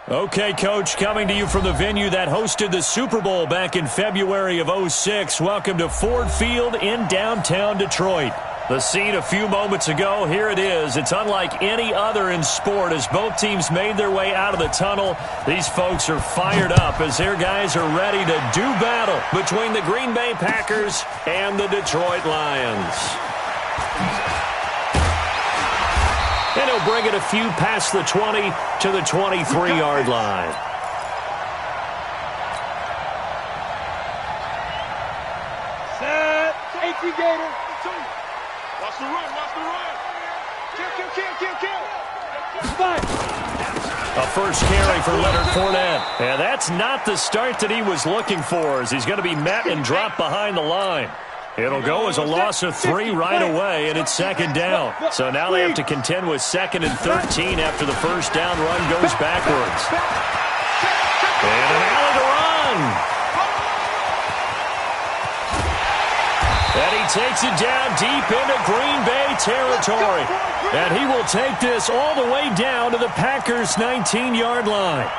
Okay, Coach, coming to you from the venue that hosted the Super Bowl back in February of '06. Welcome to Ford Field in downtown Detroit. The scene a few moments ago, here it is. It's unlike any other in sport as both teams made their way out of the tunnel. These folks are fired up as their guys are ready to do battle between the Green Bay Packers and the Detroit Lions. And he'll bring it a few past the 20 to the 23-yard line. Set. Safety Gator. Watch the run. Watch the run. Kill. Fight. A first carry for Leonard Fournette. And that's not the start that he was looking for as he's going to be met and dropped behind the line. It'll go as a loss of 3 right away, and it's second down. So now they have to contend with 2nd and 13 after the first down run goes backwards. And an alley to run. And he takes it down deep into Green Bay territory. And he will take this all the way down to the Packers' 19-yard line.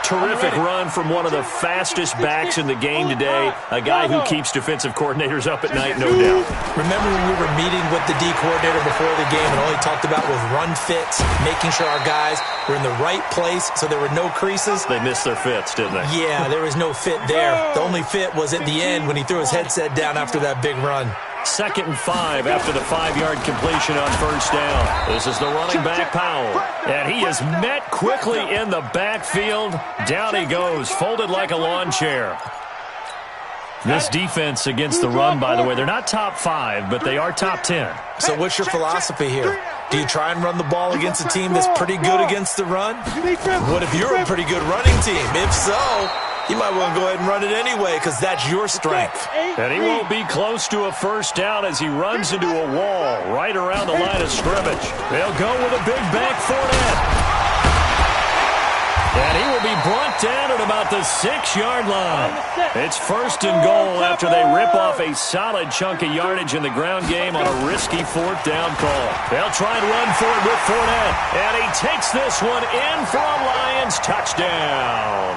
Terrific run from one of the fastest backs in the game today, a guy who keeps defensive coordinators up at night, no doubt. Remember when we were meeting with the D coordinator before the game and all he talked about was run fits, making sure our guys were in the right place so there were no creases? They missed their fits, didn't they? Yeah, there was no fit there. The only fit was at the end when he threw his headset down after that big run. 2nd and 5 after the 5-yard completion on first down. This is the running back, Powell. And he is met quickly in the backfield. Down he goes, folded like a lawn chair. This defense against the run, by the way, they're not top 5, but they are top 10. So what's your philosophy here? Do you try and run the ball against a team that's pretty good against the run? What if you're a pretty good running team? If so, you might want to go ahead and run it anyway because that's your strength. And he won't be close to a first down as he runs into a wall right around the line of scrimmage. They'll go with a big back Fournette. And he will be brought down at about the 6-yard line. It's 1st and goal after they rip off a solid chunk of yardage in the ground game on a risky 4th down call. They'll try and run for it with Fournette. And he takes this one in for a Lions touchdown.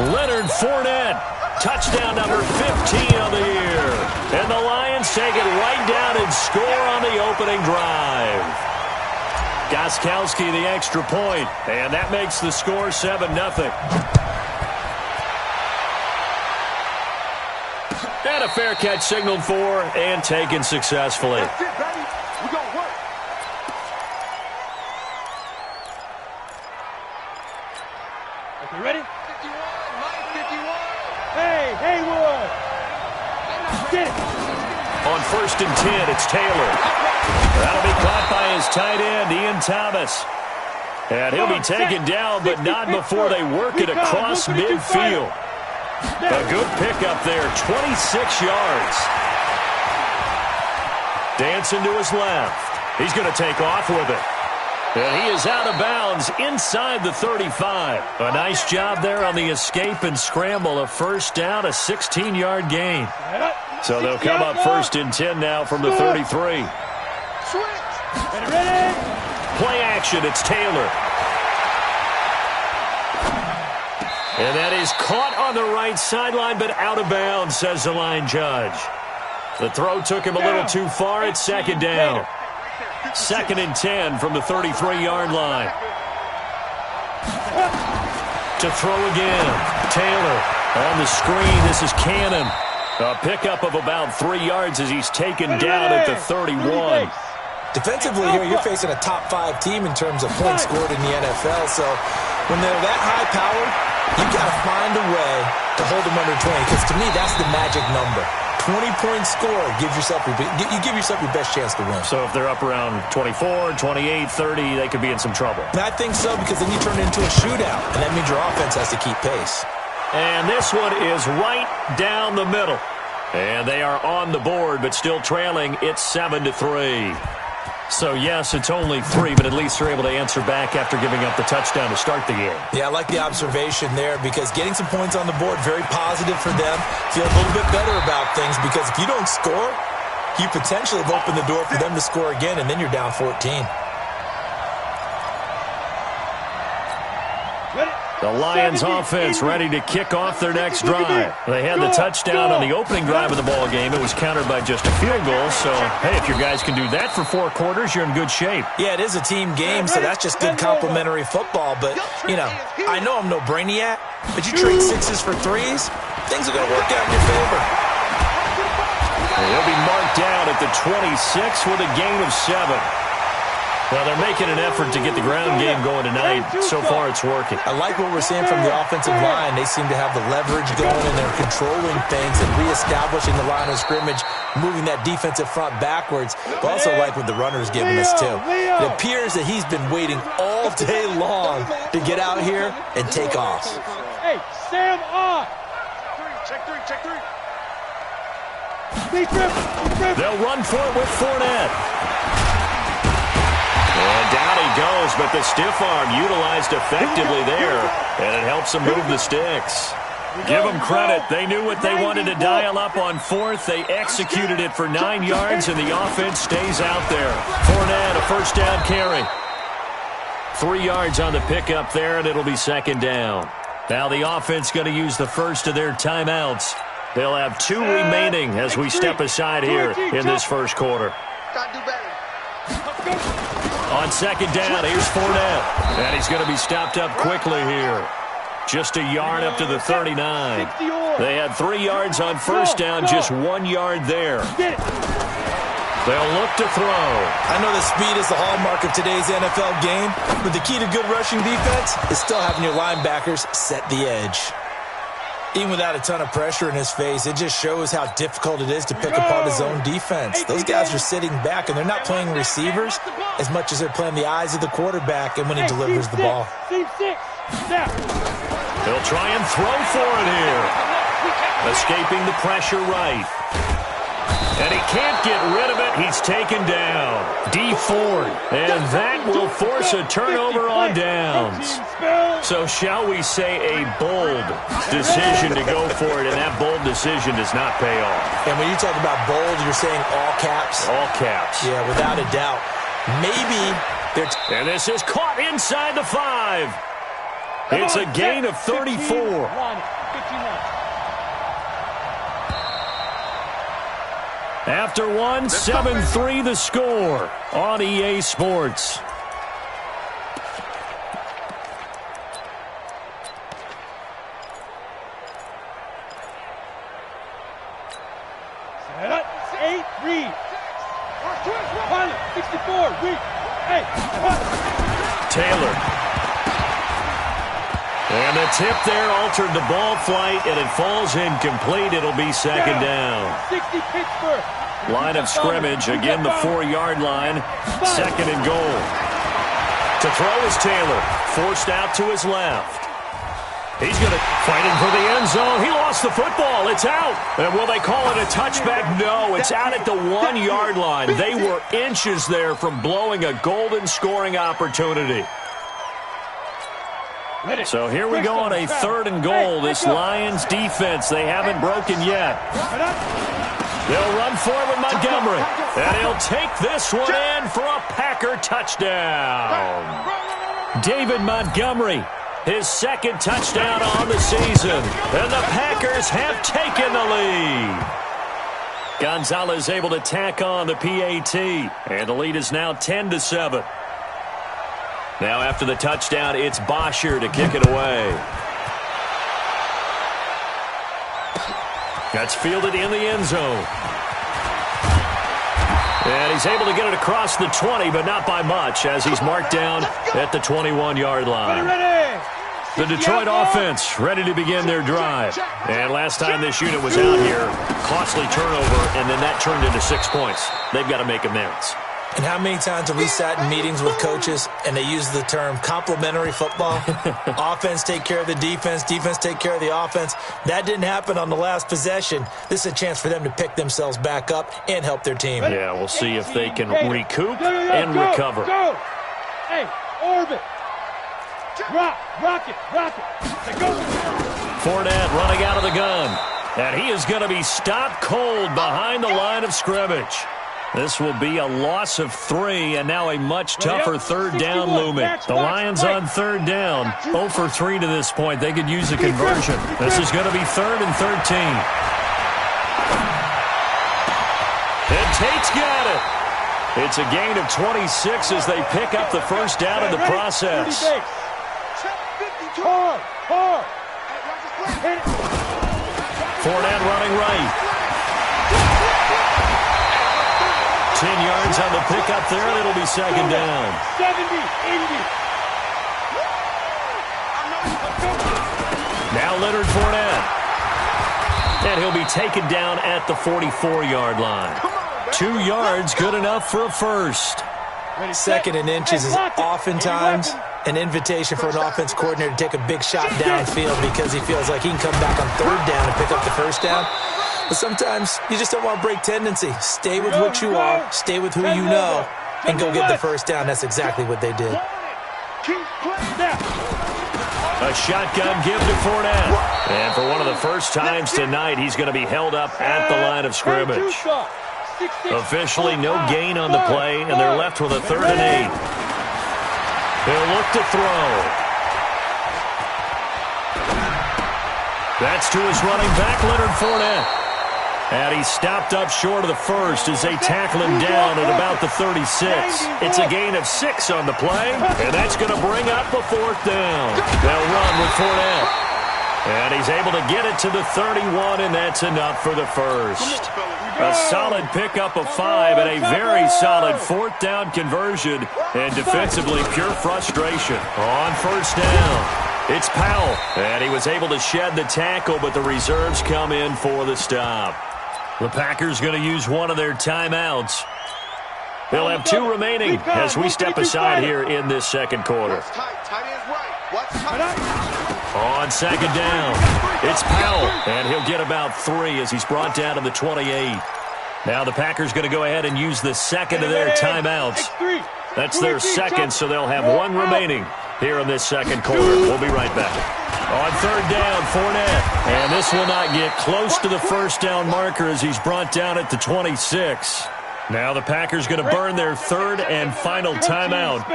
Leonard Fournette, touchdown number 15 of the year. And the Lions take it right down and score on the opening drive. Gostkowski the extra point, and that makes the score 7-0. And a fair catch signaled for and taken successfully. That's it, baby. We're going to work. Okay, ready? 51, Mike, 51. Hey, Haywood. Get it. On 1st and 10, it's Taylor. That'll be caught by his tight end, Ian Thomas. And he'll be taken down, but not before they work it across midfield. A good pickup there, 26 yards. Dancing to his left. He's going to take off with it. And he is out of bounds inside the 35. A nice job there on the escape and scramble. A first down, a 16-yard gain. So they'll come up 1st and 10 now from the 33. Ready? Play action, it's Taylor. And that is caught on the right sideline, but out of bounds, says the line judge. The throw took him a little too far. It's 2nd down. 2nd and 10 from the 33-yard line. To throw again. Taylor on the screen. This is Cannon. A pickup of about 3 yards as he's taken down at the 31. Defensively here, you're facing a top 5 team in terms of points scored in the NFL. So when they're that high powered, you got to find a way to hold them under 20. Because to me, that's the magic number. 20-point score gives yourself you give yourself your best chance to win. So if they're up around 24, 28, 30, they could be in some trouble. And I think so because then you turn it into a shootout, and that means your offense has to keep pace. And this one is right down the middle. And they are on the board, but still trailing. It's 7-3. So, yes, it's only 3, but at least they're able to answer back after giving up the touchdown to start the game. Yeah, I like the observation there because getting some points on the board, very positive for them. Feel a little bit better about things because if you don't score, you potentially have opened the door for them to score again, and then you're down 14. The Lions offense ready to kick off their next drive. They had the touchdown on the opening drive of the ball game. It was countered by just a field goal. So, hey, if your guys can do that for 4 quarters, you're in good shape. Yeah, it is a team game, so that's just good complimentary football. But, you know, I know I'm no brainiac, but you trade 6s for 3s, things are going to work out in your favor. He'll be marked down at the 26 with a gain of 7. Well, they're making an effort to get the ground game going tonight. So far, it's working. I like what we're seeing from the offensive line. They seem to have the leverage going, and they're controlling things and reestablishing the line of scrimmage, moving that defensive front backwards. But also like what the runner's giving us, too. It appears that he's been waiting all day long to get out here and take off. Hey, Sam on. Check three. They'll run for it with Fournette. And down he goes, but the stiff arm utilized effectively there, and it helps them move the sticks. Give them credit. They knew what they wanted to dial up on 4th. They executed it for 9 yards, and the offense stays out there. Fournette, a first down carry. 3 yards on the pickup there, and it'll be 2nd down. Now the offense going to use the first of their timeouts. They'll have 2 remaining as we step aside here in this first quarter. Gotta do better. On 2nd down, here's Fournette. And he's going to be stopped up quickly here. Just a yard up to the 39. They had 3 yards on first down, just 1 yard there. They'll look to throw. I know that speed is the hallmark of today's NFL game, but the key to good rushing defense is still having your linebackers set the edge. Even without a ton of pressure in his face, it just shows how difficult it is to pick apart his own defense. Those guys are sitting back, and they're not playing receivers as much as they're playing the eyes of the quarterback and when he delivers the ball. They'll try and throw for it here. Escaping the pressure right. And he can't get rid of it. He's taken down. D Ford. And that will force a turnover on downs. So shall we say a bold decision to go for it, and that bold decision does not pay off. And when you talk about bold, you're saying all caps? All caps. Yeah, without a doubt. Maybe they're... And this is caught inside the 5. It's a gain of 34. After 1, 7-3 the score on EA Sports. Set up, 8, read. 64, read. Hey, Taylor. And the tip there altered the ball flight, and it falls incomplete. It'll be 2nd down. 60 Pittsburgh. Line of scrimmage, again the 4-yard line. 2nd and goal. To throw is Taylor. Forced out to his left. He's going to fighting for the end zone. He lost the football. It's out. And will they call it a touchback? No, it's out at the 1-yard line. They were inches there from blowing a golden scoring opportunity. So here we go on a 3rd and goal. This Lions defense, they haven't broken yet. They'll run forward with Montgomery. And he'll take this one in for a Packer touchdown. David Montgomery, his 2nd touchdown on the season. And the Packers have taken the lead. Gonzalez able to tack on the PAT. And the lead is now 10-7. Now after the touchdown, it's Bosher to kick it away. That's fielded in the end zone. And he's able to get it across the 20, but not by much, as he's marked down at the 21-yard line. The Detroit offense ready to begin their drive. And last time this unit was out here, costly turnover, and then that turned into 6 points. They've got to make amends. And how many times have we sat in meetings with coaches and they use the term complementary football? Offense take care of the defense, defense take care of the offense. That didn't happen on the last possession. This is a chance for them to pick themselves back up and help their team. Yeah, we'll see if they can recoup and recover. Go. Hey, orbit. Rock it. Go. Fournette running out of the gun. And he is going to be stopped cold behind the line of scrimmage. This will be a loss of 3, and now a much tougher third down looming. The Lions on third down, 0 for 3 to this point. They could use a conversion. This is going to be 3rd and 13. And Tate's got it. It's a gain of 26 as they pick up the first down in the process. Fournette running right. 10 yards on the pickup there, and it'll be second down. 70, 80. Now Leonard Fournette. And he'll be taken down at the 44-yard line. 2 yards, good enough for a first. 2nd and inches is oftentimes an invitation for an offense coordinator to take a big shot downfield because he feels like he can come back on 3rd down and pick up the first down. But sometimes you just don't want to break tendency. Stay with what you are, stay with who you know, and go get the first down. That's exactly what they did. A shotgun give to Fournette. And for one of the first times tonight, he's going to be held up at the line of scrimmage. Officially no gain on the play, and they're left with a 3rd and 8. They'll look to throw. That's to his running back, Leonard Fournette. And he stopped up short of the first as they tackle him down at about the 36. It's a gain of 6 on the play, and that's going to bring up a 4th down. They'll run with Fournette. And he's able to get it to the 31, and that's enough for the first. A solid pickup of 5 and a very solid 4th down conversion. And defensively, pure frustration. On first down, it's Powell. And he was able to shed the tackle, but the reserves come in for the stop. The Packers going to use one of their timeouts. They'll have 2 remaining as we step aside here in this second quarter. On second down, it's Powell, and he'll get about 3 as he's brought down to the 28. Now the Packers going to go ahead and use the second of their timeouts. That's their second, so they'll have 1 remaining here in this second quarter. We'll be right back. On third down, Fournette. And this will not get close to the first down marker as he's brought down at the 26. Now the Packers going to burn their 3rd and final timeout.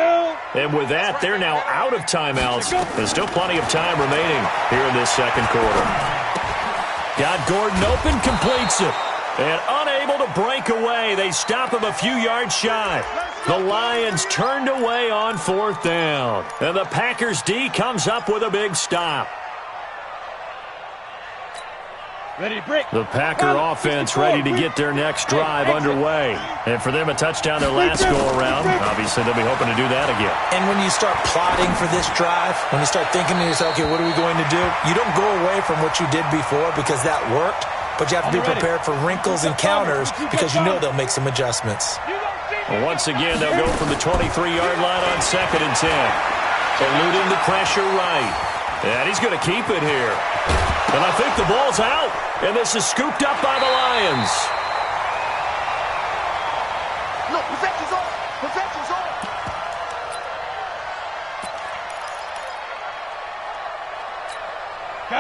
And with that, they're now out of timeouts. There's still plenty of time remaining here in this second quarter. Got Gordon open, completes it. And unable to break away, they stop him a few yards shy. The Lions turned away on 4th down. And the Packers D comes up with a big stop. The Packer offense ready to get their next drive underway. And for them, a touchdown their last go-around. Obviously, they'll be hoping to do that again. And when you start plotting for this drive, when you start thinking to yourself, okay, what are we going to do? You don't go away from what you did before because that worked. But you have to be prepared for wrinkles and counters because you know they'll make some adjustments. Well, once again, they'll go from the 23-yard line on 2nd and 10. Eluding the pressure right. And he's going to keep it here. And I think the ball's out. And this is scooped up by the Lions. No, possession's on. Possession's on.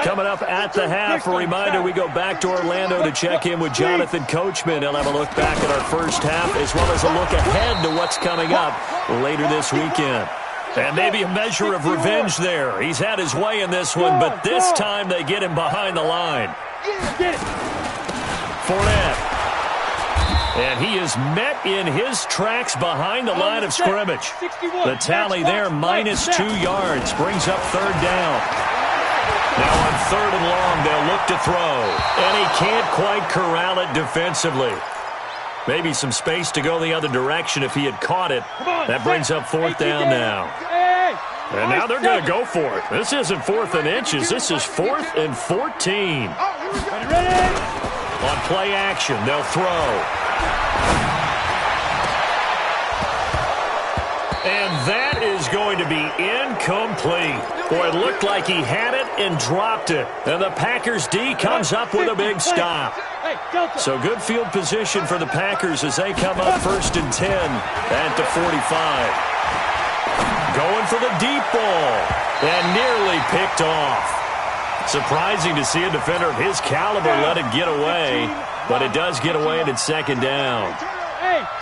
Coming up at the half, a reminder, we go back to Orlando to check in with Jonathan Coachman. He'll have a look back at our first half as well as a look ahead to what's coming up later this weekend. And maybe a measure of revenge there. He's had his way in this one, but this time they get him behind the line. Fournette. And he is met in his tracks behind the line of scrimmage. The tally there, minus 2 yards, brings up 3rd down. Now on 3rd and long, they'll look to throw. And he can't quite corral it defensively. Maybe some space to go the other direction if he had caught it. That brings up 4th down now. And now they're going to go for it. This isn't 4th and inches. This is 4th and 14. On play action, they'll throw. And that is going to be incomplete. Boy, it looked like he had it and dropped it. And the Packers D comes up with a big stop. So good field position for the Packers as they come up 1st and 10 at the 45. Going for the deep ball. And nearly picked off. Surprising to see a defender of his caliber let it get away. But it does get away and it's 2nd down.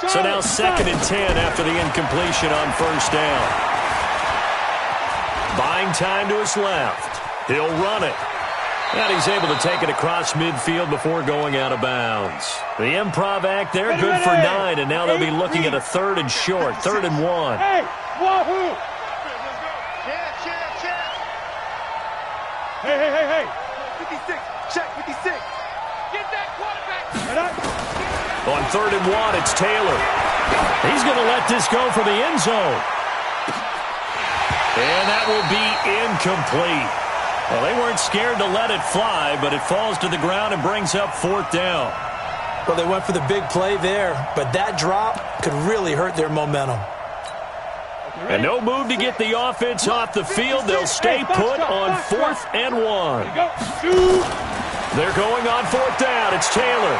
So now 2nd and 10 after the incompletion on first down. Buying time to his left. He'll run it. And he's able to take it across midfield before going out of bounds. The improv act there, good for 9, and now they'll be looking at a 3rd and short, 3rd and 1. Hey, wahoo! Hey. 56, check 56. Get that quarterback. On 3rd and 1, it's Taylor. He's going to let this go for the end zone. And that will be incomplete. Well, they weren't scared to let it fly, but it falls to the ground and brings up 4th down. Well, they went for the big play there, but that drop could really hurt their momentum. And no move to get the offense off the field. They'll stay put on 4th and 1. They're going on 4th down. It's Taylor.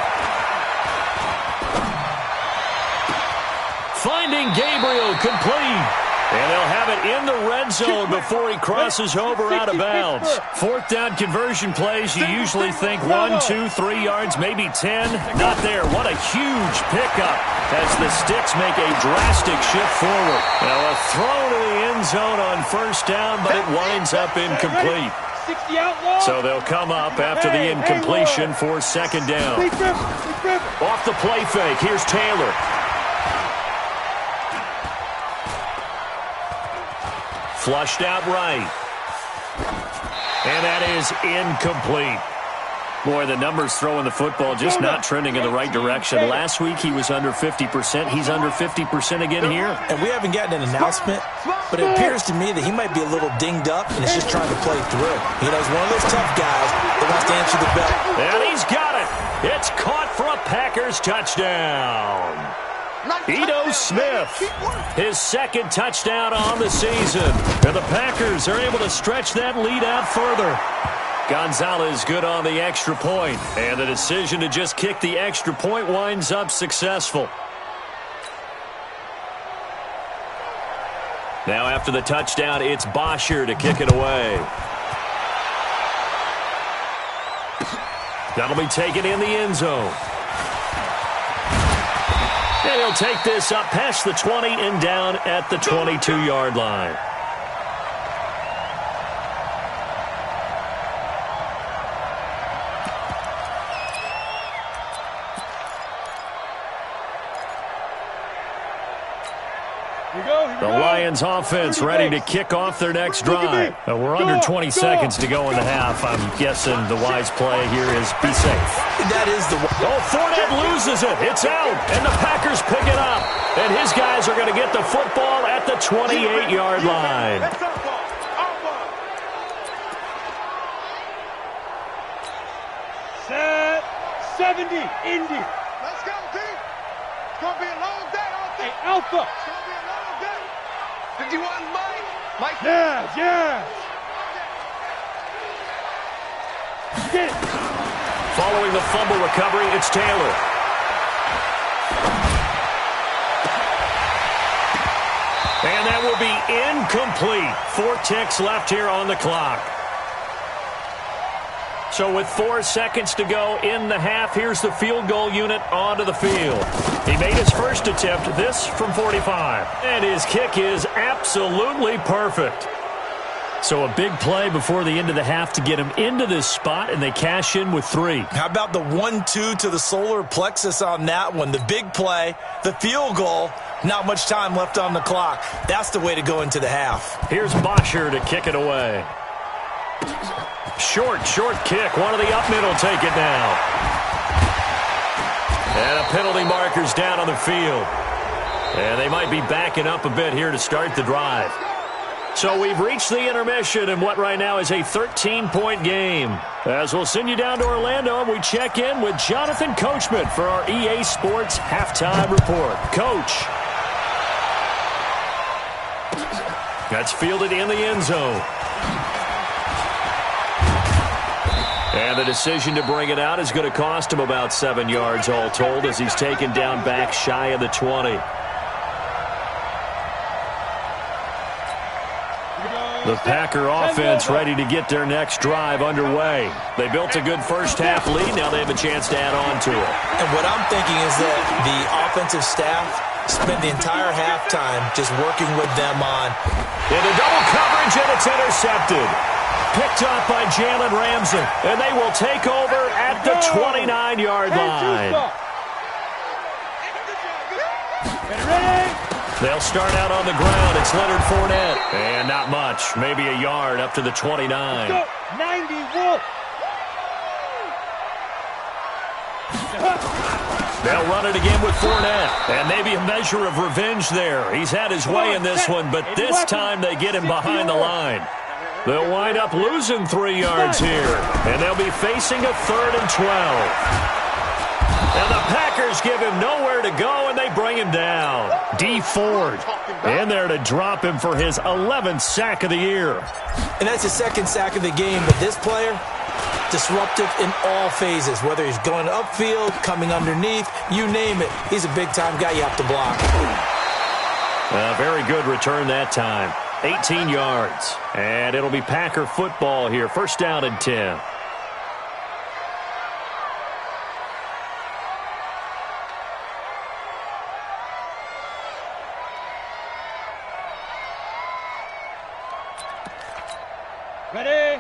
Finding Gabriel complete. And they'll have it in the red zone before he crosses over out of bounds. 4th down conversion plays, you usually think 1, 2, 3 yards, maybe 10. Not there. What a huge pickup as the Sticks make a drastic shift forward. Now a throw to the end zone on first down, but it winds up incomplete. So they'll come up after the incompletion for 2nd down. Off the play fake, here's Taylor. Flushed out right. And that is incomplete. Boy, the numbers throwing the football just not trending in the right direction. Last week he was under 50%. He's under 50% again here. And we haven't gotten an announcement, but it appears to me that he might be a little dinged up and is just trying to play through. You know, he's one of those tough guys that wants to answer the bell. And he's got it. It's caught for a Packers touchdown. Ito Smith, his 2nd touchdown on the season. And the Packers are able to stretch that lead out further. Gonzalez good on the extra point. And the decision to just kick the extra point winds up successful. Now after the touchdown, it's Bosher to kick it away. That'll be taken in the end zone. And he'll take this up past the 20 and down at the 22-yard line. The Lions offense ready to kick off their next drive. We're under 20 seconds to go in the half. I'm guessing the wise play here is be safe. That is the one. Oh, Fournette loses it. It's out. And the Packers pick it up. And his guys are going to get the football at the 28-yard line. Set 70, Indy. Let's go, team. It's going to be a long day. Hey, Alpha. 51, Mike. Yeah. Get it. Following the fumble recovery, it's Taylor. And that will be incomplete. 4 ticks left here on the clock. So with 4 seconds to go in the half, here's the field goal unit onto the field. He made his first attempt, this from 45. And his kick is absolutely perfect. So a big play before the end of the half to get him into this spot, and they cash in with 3. How about the 1-2 to the solar plexus on that one? The big play, the field goal, not much time left on the clock. That's the way to go into the half. Here's Bosher to kick it away. Short kick. One of the up middle take it now. And a penalty marker's down on the field. And they might be backing up a bit here to start the drive. So we've reached the intermission in what right now is a 13-point game. As we'll send you down to Orlando, and we check in with Jonathan Coachman for our EA Sports Halftime Report. Coach. That's fielded in the end zone. And the decision to bring it out is going to cost him about 7 yards all told as he's taken down back shy of the 20. The Packer offense ready to get their next drive underway. They built a good first-half lead. Now they have a chance to add on to it. And what I'm thinking is that the offensive staff spent the entire halftime just working with them on. Into double coverage, and it's intercepted. Picked up by Jalen Ramsey. And they will take over at the 29-yard line. They'll start out on the ground. It's Leonard Fournette. And not much. Maybe a yard up to the 29. 90 Wolf. They'll run it again with Fournette. And maybe a measure of revenge there. He's had his way in this one, but this time they get him behind the line. They'll wind up losing 3 yards here. And they'll be facing a 3rd and 12. And the Packers give him nowhere to go, and they bring him down. D. Ford in there to drop him for his 11th sack of the year. And that's his 2nd sack of the game, but this player, disruptive in all phases, whether he's going upfield, coming underneath, you name it. He's a big-time guy you have to block. A very good return that time. 18 yards. And it'll be Packer football here. 1st down and 10.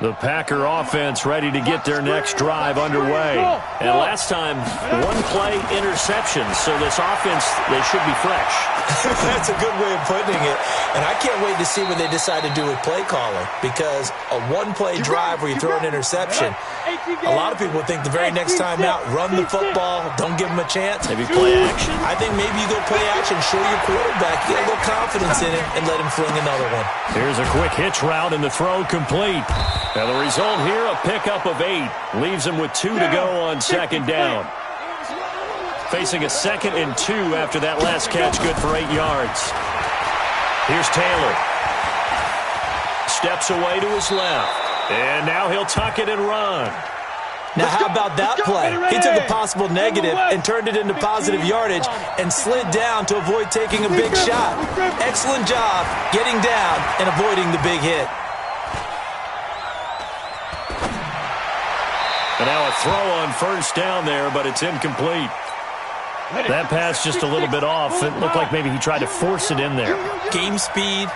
The Packer offense ready to get their next drive underway. And last time, 1-play interception. So this offense, they should be fresh. That's a good way of putting it. And I can't wait to see what they decide to do with play calling. Because a 1-play drive where you throw an interception, a lot of people think the very next time out, run the football, don't give them a chance. Maybe play action. I think maybe you go play action, show your quarterback, get a little confidence in it, and let him fling another one. Here's a quick hitch route, and the throw complete. Now the result here, a pickup of 8. Leaves him with 2 to go on 2nd down. Facing a 2nd and 2 after that last catch, good for 8 yards. Here's Taylor. Steps away to his left. And now he'll tuck it and run. Now how about that play? He took a possible negative and turned it into positive yardage and slid down to avoid taking a big shot. Excellent job getting down and avoiding the big hit. And now a throw on 1st down there, but it's incomplete. That pass just a little bit off. It looked like maybe he tried to force it in there. Game speed,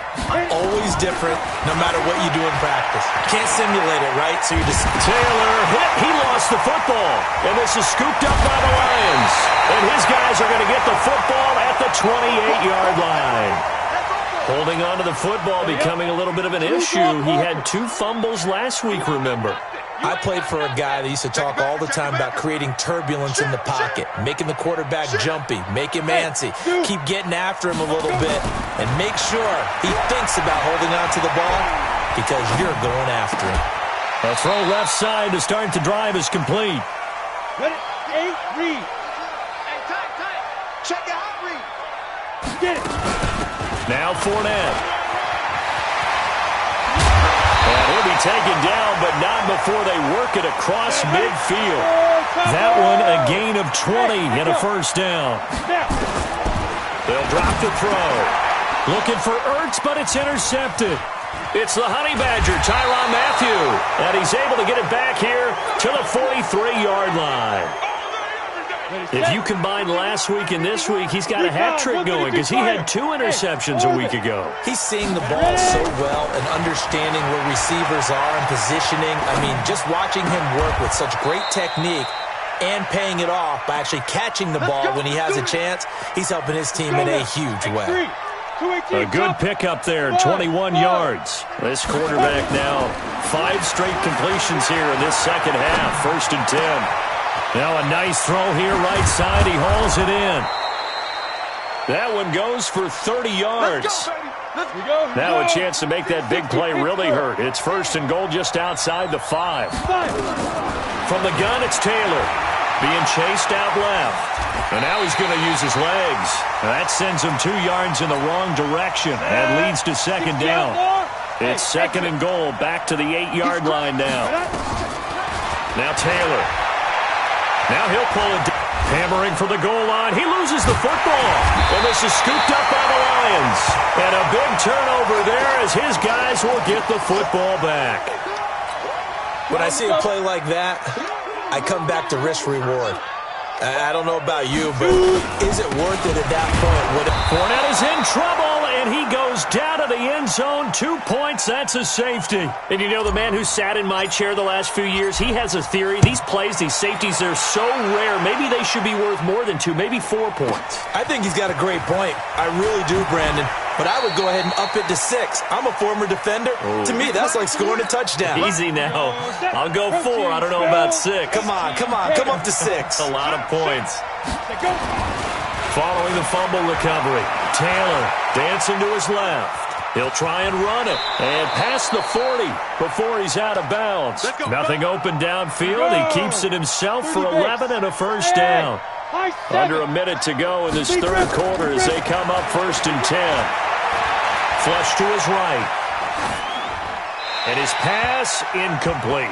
always different, no matter what you do in practice. Can't simulate it, right? So you just... Taylor hit. He lost the football. And this is scooped up by the Lions. And his guys are going to get the football at the 28-yard line. Holding on to the football becoming a little bit of an issue. He had 2 fumbles last week, remember. I played for a guy that used to talk all the time about creating turbulence in the pocket, making the quarterback jumpy, make him antsy, keep getting after him a little bit, and make sure he thinks about holding on to the ball because you're going after him. A throw left side to start the drive is complete. Ready? 8, read. Hey, tight. Check it out, read. Get it. Now Fournette. And he'll be taken down, but not before they work it across midfield. That one a gain of 20 and a 1st down. They'll drop the throw. Looking for Ertz, but it's intercepted. It's the Honey Badger, Tyrann Mathieu. And he's able to get it back here to the 43-yard line. If you combine last week and this week, he's got a hat trick going because he had 2 interceptions a week ago. He's seeing the ball so well and understanding where receivers are and positioning. I mean, just watching him work with such great technique and paying it off by actually catching the ball when he has a chance, he's helping his team in a huge way. A good pickup there, 21 yards. This quarterback now 5 straight completions here in this 2nd half, 1st and 10. Now a nice throw here, right side. He hauls it in. That one goes for 30 yards. Now a chance to make that big play really hurt. It's 1st and goal just outside the 5. From the gun, it's Taylor. Being chased out left. And now he's going to use his legs. That sends him 2 yards in the wrong direction and leads to 2nd down. It's 2nd and goal, back to the 8-yard line now. Now Taylor. Now he'll pull it. Hammering for the goal line. He loses the football. And this is scooped up by the Lions. And a big turnover there as his guys will get the football back. When I see a play like that, I come back to risk-reward. I don't know about you, but is it worth it at that point? Fournette is in trouble, and he goes down to the end zone. 2 points, that's a safety. And you know, the man who sat in my chair the last few years, he has a theory. These plays, these safeties, they're so rare. Maybe they should be worth more than 2, maybe 4 points. I think he's got a great point. I really do, Brandon. But I would go ahead and up it to 6. I'm a former defender. Ooh. To me, that's like scoring a touchdown. Easy now. I'll go 4. I don't know about 6. Come on. Come up to 6. A lot of points. Following the fumble recovery, Taylor dancing to his left. He'll try and run it. And past the 40 before he's out of bounds. Nothing open downfield. He keeps it himself for 11 and a first down. Under a minute to go in this third quarter as they come up 1st and 10. Flush to his right. And his pass incomplete.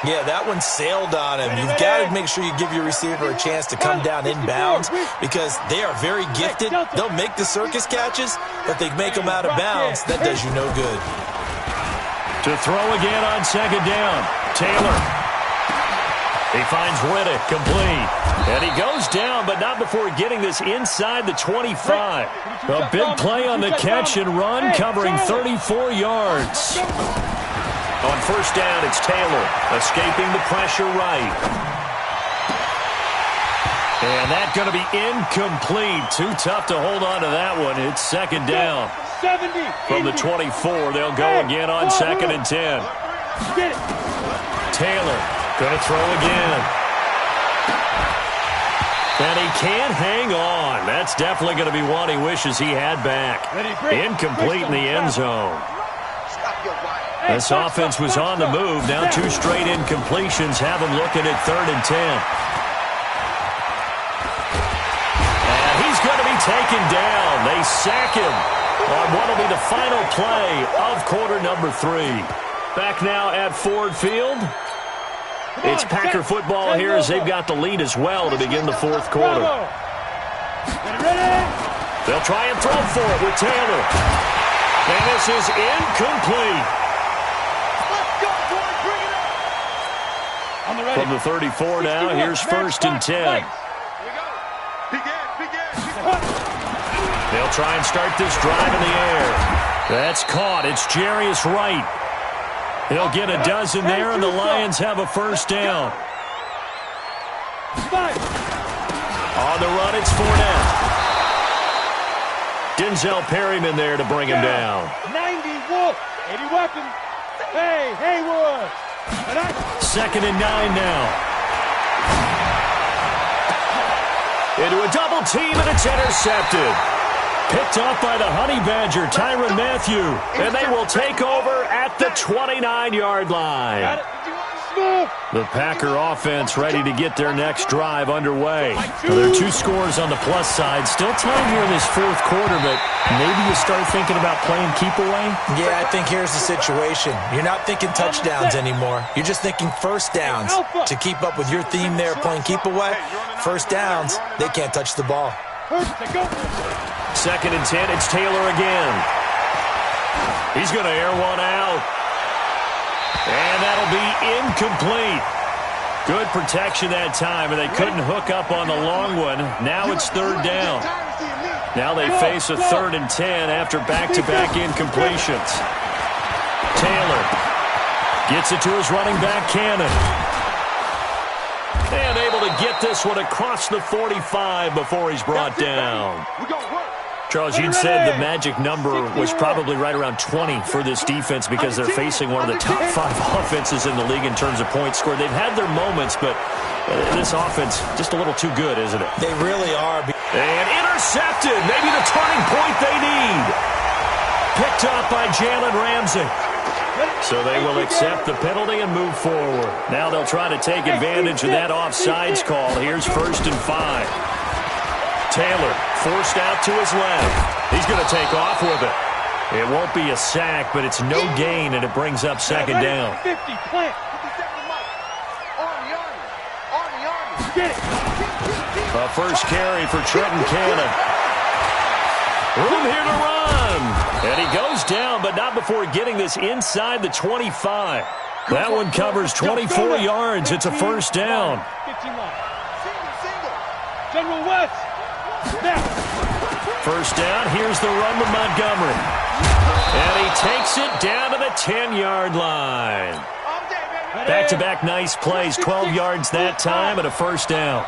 Yeah, that one sailed on him. You've got to make sure you give your receiver a chance to come down inbounds because they are very gifted. They'll make the circus catches, but they make them out of bounds. That does you no good. To throw again on 2nd down. Taylor. He finds Riddick complete. And he goes down, but not before getting this inside the 25. A big play on the catch and run, covering 34 yards. On 1st down, it's Taylor, escaping the pressure right. And that's going to be incomplete. Too tough to hold on to that one. It's 2nd down. From the 24, they'll go again on 2nd and 10. Taylor going to throw again. And he can't hang on. That's definitely going to be one he wishes he had back. Incomplete in the end zone. This offense was on the move. Now 2 straight incompletions have him looking at 3rd and 10. And he's going to be taken down. They sack him on what will be the final play of quarter number 3. Back now at Ford Field. It's Packer football here as they've got the lead as well to begin the 4th quarter. They'll try and throw for it with Taylor. And this is incomplete. From the 34 now, here's 1st and 10. They'll try and start this drive in the air. That's caught. It's Jarius Wright. He'll get a dozen there, and the Lions have a 1st down. On the run, it's Fournette. Denzel Perryman there to bring him down. 90 Wolf, 80 weapons. Hey, Haywood. 2nd and 9 now. Into a double team, and it's intercepted. Picked up by the Honey Badger, Tyrann Mathieu. And they will take over at the 29-yard line. The Packer offense ready to get their next drive underway. Well, there are 2 scores on the plus side. Still time here in this 4th quarter, but maybe you start thinking about playing keep away? Yeah, I think here's the situation. You're not thinking touchdowns anymore. You're just thinking 1st downs. To keep up with your theme there, playing keep away, 1st downs, they can't touch the ball. 2nd and 10, it's Taylor again. He's going to air one out. And that'll be incomplete. Good protection that time, and they couldn't hook up on the long one. Now it's 3rd down. Now they face a 3rd and 10 after back-to-back incompletions. Taylor gets it to his running back, Cannon. And able to get this one across the 45 before he's brought down. Charles, you'd said the magic number was probably right around 20 for this defense because they're facing one of the top 5 offenses in the league in terms of points scored. They've had their moments, but this offense just a little too good, isn't it? They really are. And intercepted. Maybe the turning point they need. Picked up by Jalen Ramsey. So they will accept the penalty and move forward. Now they'll try to take advantage of that offsides call. Here's 1st and 5. Taylor forced out to his left. He's going to take off with it. It won't be a sack, but it's no gain, and it brings up 2nd down. 50, plant. A first carry for Trenton Cannon. Room here to run. And he goes down, but not before getting this inside the 25. That one covers 24 yards. It's a first down. General West. First down. Here's the run to Montgomery. And he takes it down to the 10-yard line. Back-to-back nice plays. 12 yards that time and a first down.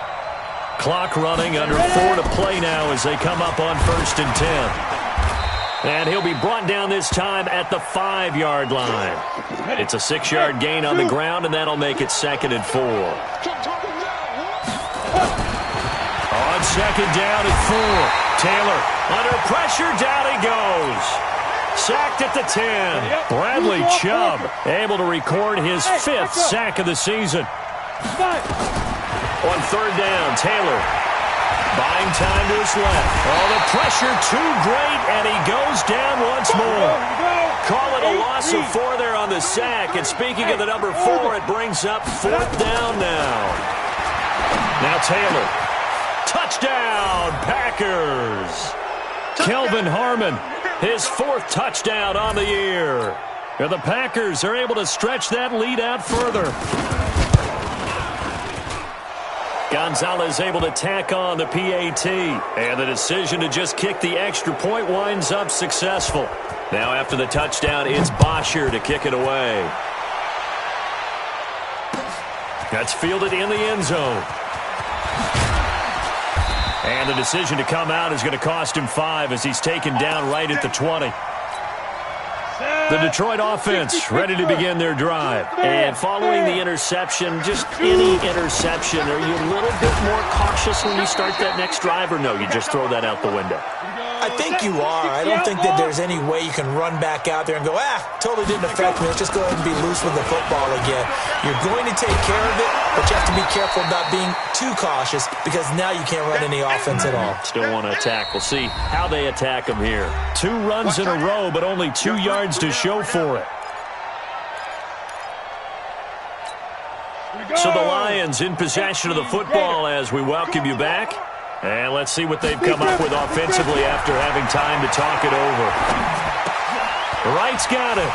Clock running, under 4 to play now as they come up on 1st and 10. And he'll be brought down this time at the 5-yard line. It's a 6-yard gain on the ground, and that'll make it 2nd and 4. On 2nd down at 4. Taylor under pressure, down he goes. Sacked at the 10. Bradley Chubb able to record his 5th sack of the season. On 3rd down, Taylor buying time to his left. Oh, the pressure too great, and he goes down once more. Call it a loss of 4 there on the sack. And speaking of the number 4, it brings up 4th down now. Now Taylor. Touchdown, Packers. Kelvin Harmon, his 4th touchdown on the year. And the Packers are able to stretch that lead out further. Gonzalez able to tack on the PAT. And the decision to just kick the extra point winds up successful. Now after the touchdown, it's Bosher to kick it away. That's fielded in the end zone. And the decision to come out is going to cost him 5 as he's taken down right at the 20. The Detroit offense ready to begin their drive. And following the interception, just any interception, are you a little bit more cautious when you start that next drive, or no, you just throw that out the window? I think you are. I don't think that there's any way you can run back out there and go, totally didn't affect me. Let's just go ahead and be loose with the football again. You're going to take care of it, but you have to be careful about being too cautious because now you can't run any offense at all. Still want to attack. We'll see how they attack him here. 2 runs in a row, but only 2 yards to show for it. So the Lions in possession of the football as we welcome you back. And let's see what they've come up with offensively after having time to talk it over. Wright's got it.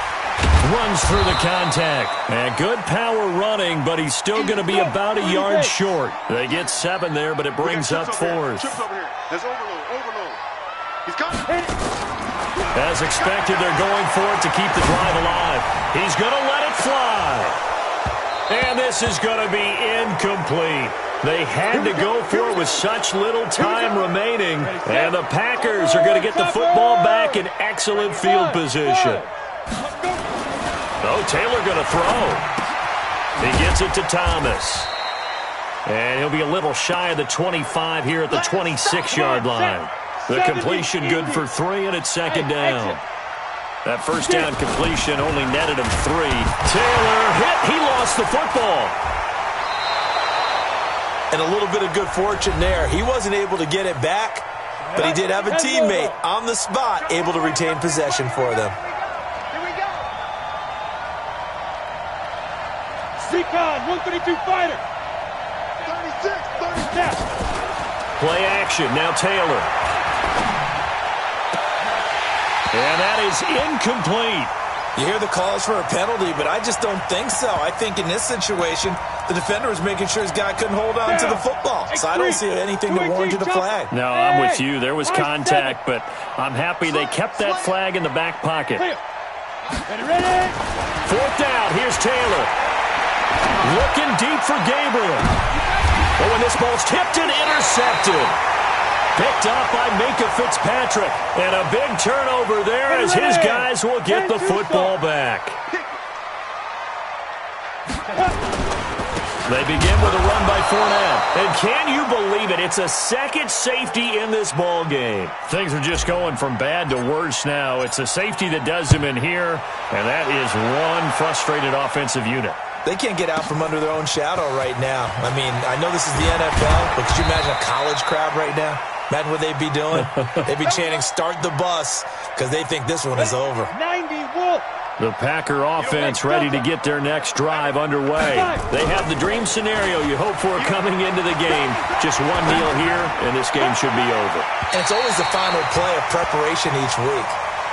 Runs through the contact. And good power running, but he's still going to be about a yard short. They get 7 there, but it brings up 4th. As expected, they're going for it to keep the drive alive. He's going to let it fly. And this is going to be incomplete. They had to go for it with such little time remaining. And the Packers are going to get the football back in excellent field position. Oh, Taylor going to throw. He gets it to Thomas. And he'll be a little shy of the 25 here at the 26-yard line. The completion good for 3, and it's 2nd down. That first down completion only netted him 3. Taylor hit. He lost the football. And a little bit of good fortune there. He wasn't able to get it back, but he did have a teammate on the spot able to retain possession for them. Here we go. Seacon, 132 fighter. 36, 37. Play action. Now Taylor. And that is incomplete. You hear the calls for a penalty, but I just don't think so. I think in this situation, the defender was making sure his guy couldn't hold on to the football. So I don't see anything to warrant a flag. No, I'm with you. There was contact, but I'm happy they kept that flag in the back pocket. 4th down. Here's Taylor. Looking deep for Gabriel. Oh, and this ball's tipped and intercepted. Picked up by Minka Fitzpatrick. And a big turnover there as his guys will get the football back. They begin with a run by Fournette. And can you believe it? It's a second safety in this ball game. Things are just going from bad to worse now. It's a safety that does them in here, and that is one frustrated offensive unit. They can't get out from under their own shadow right now. I mean, I know this is the NFL, but could you imagine a college crowd right now? Imagine what they'd be doing. They'd be chanting, "Start the bus," because they think this one is over. 90 Wolf. The Packer offense ready to get their next drive underway. They have the dream scenario you hope for coming into the game. Just one kneel here, and this game should be over. And it's always the final play of preparation each week.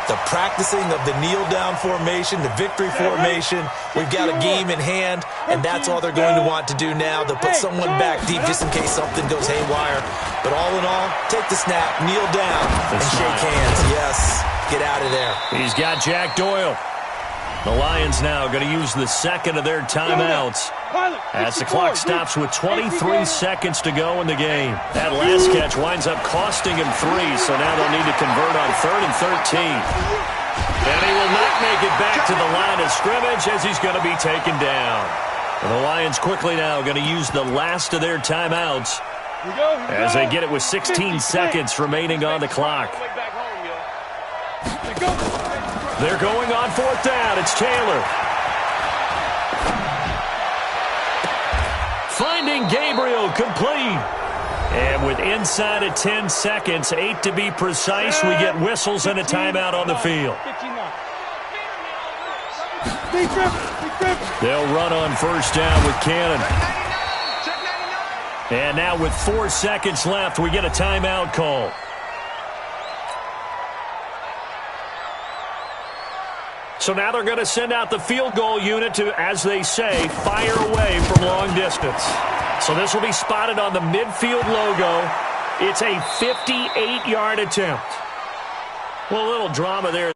The practicing of the kneel-down formation, the victory formation. We've got a game in hand, and that's all they're going to want to do now. They'll put someone back deep just in case something goes haywire. But all in all, take the snap, kneel down, and shake hands. Yes, get out of there. He's got Jack Doyle. The Lions now going to use the second of their timeouts as the clock stops with 23 seconds to go in the game. That last catch winds up costing him 3, so now they'll need to convert on 3rd and 13. And he will not make it back to the line of scrimmage as he's going to be taken down. And the Lions quickly now going to use the last of their timeouts as they get it with 16 seconds remaining on the clock. They're going on 4th down. It's Taylor. Finding Gabriel complete. And with inside of 10 seconds, 8 to be precise, we get whistles and a timeout on the field. They'll run on 1st down with Cannon. And now with 4 seconds left, we get a timeout call. So now they're going to send out the field goal unit to, as they say, fire away from long distance. So this will be spotted on the midfield logo. It's a 58-yard attempt. Well, a little drama there.